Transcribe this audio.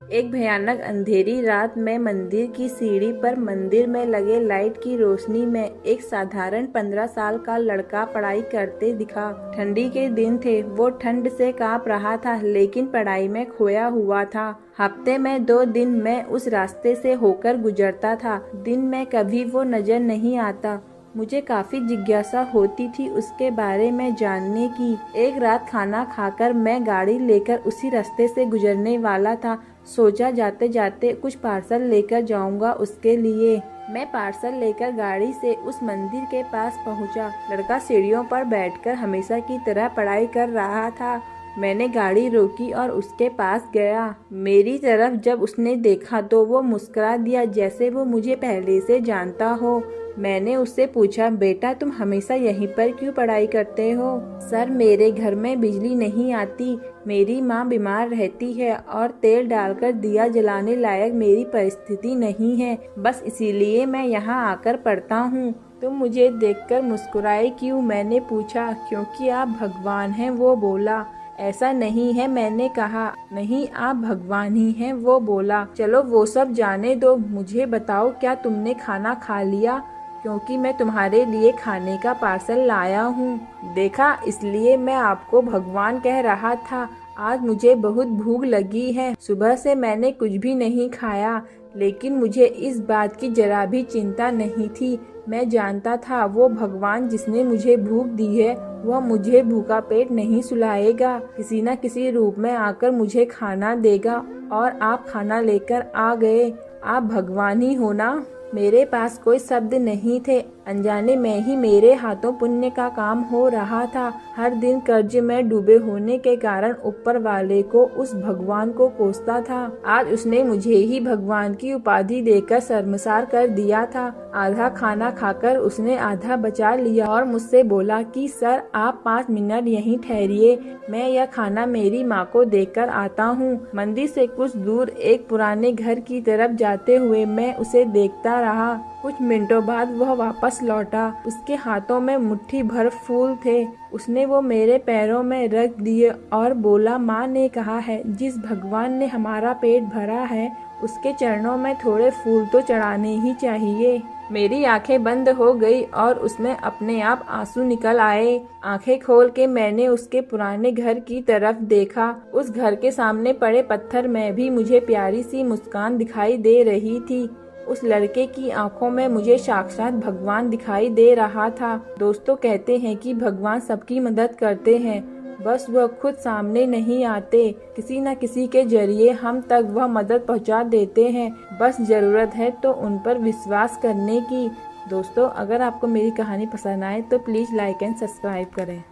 एक भयानक अंधेरी रात में मंदिर की सीढ़ी पर मंदिर में लगे लाइट की रोशनी में एक साधारण 15 साल का लड़का पढ़ाई करते दिखा। ठंडी के दिन थे, वो ठंड से कांप रहा था लेकिन पढ़ाई में खोया हुआ था। हफ्ते में 2 दिन मैं उस रास्ते से होकर गुजरता था। दिन में कभी वो नजर नहीं आता। मुझे काफी जिज्ञासा होती थी उसके बारे में जानने की। एक रात खाना खाकर मैं गाड़ी लेकर उसी रास्ते से गुजरने वाला था। सोचा जाते जाते कुछ पार्सल लेकर जाऊंगा उसके लिए। मैं पार्सल लेकर गाड़ी से उस मंदिर के पास पहुंचा। लड़का सीढ़ियों पर बैठकर हमेशा की तरह पढ़ाई कर रहा था। मैंने गाड़ी रोकी और उसके पास गया। मेरी तरफ जब उसने देखा तो वो मुस्कुरा दिया जैसे वो मुझे पहले से जानता हो। मैंने उससे पूछा, बेटा तुम हमेशा यहीं पर क्यों पढ़ाई करते हो? सर, मेरे घर में बिजली नहीं आती, मेरी माँ बीमार रहती है और तेल डालकर दिया जलाने लायक मेरी परिस्थिति नहीं है, बस इसीलिए मैं यहाँ आकर पढ़ता हूँ। तुम मुझे देखकर मुस्कुराए क्यों? मैंने पूछा। क्योंकि आप भगवान हैं, वो बोला। ऐसा नहीं है, मैंने कहा। नहीं, आप भगवान ही हैं, वो बोला। चलो वो सब जाने दो, मुझे बताओ क्या तुमने खाना खा लिया? क्योंकि मैं तुम्हारे लिए खाने का पार्सल लाया हूँ। देखा, इसलिए मैं आपको भगवान कह रहा था। आज मुझे बहुत भूख लगी है। सुबह से मैंने कुछ भी नहीं खाया, लेकिन मुझे इस बात की जरा भी चिंता नहीं थी। मैं जानता था वो भगवान जिसने मुझे भूख दी है वह मुझे भूखा पेट नहीं सुलाएगा, किसी न किसी रूप में आकर मुझे खाना देगा। और आप खाना लेकर आ गए। आप भगवान ही हो ना? मेरे पास कोई शब्द नहीं थे। अनजाने में ही मेरे हाथों पुण्य का काम हो रहा था। हर दिन कर्ज में डूबे होने के कारण ऊपर वाले को उस भगवान को कोसता था। आज उसने मुझे ही भगवान की उपाधि देकर शर्मसार कर दिया था। आधा खाना खाकर उसने आधा बचा लिया और मुझसे बोला कि सर आप 5 मिनट यहीं ठहरिए, मैं यह खाना मेरी माँ को देकर आता हूँ। मंदिर से कुछ दूर एक पुराने घर की तरफ जाते हुए मैं उसे देखता रहा। कुछ मिनटों बाद वह वापस लौटा। उसके हाथों में मुट्ठी भर फूल थे। उसने वो मेरे पैरों में रख दिए और बोला, माँ ने कहा है जिस भगवान ने हमारा पेट भरा है उसके चरणों में थोड़े फूल तो चढ़ाने ही चाहिए। मेरी आंखें बंद हो गई और उसमें अपने आप आंसू निकल आए। आंखें खोल के मैंने उसके पुराने घर की तरफ देखा। उस घर के सामने पड़े पत्थर में भी मुझे प्यारी सी मुस्कान दिखाई दे रही थी। उस लड़के की आंखों में मुझे साक्षात भगवान दिखाई दे रहा था। दोस्तों कहते हैं कि भगवान सबकी मदद करते हैं, बस वह खुद सामने नहीं आते। किसी न किसी के जरिए हम तक वह मदद पहुंचा देते हैं, बस जरूरत है तो उन पर विश्वास करने की। दोस्तों, अगर आपको मेरी कहानी पसंद आए तो प्लीज़ लाइक एंड सब्सक्राइब करें।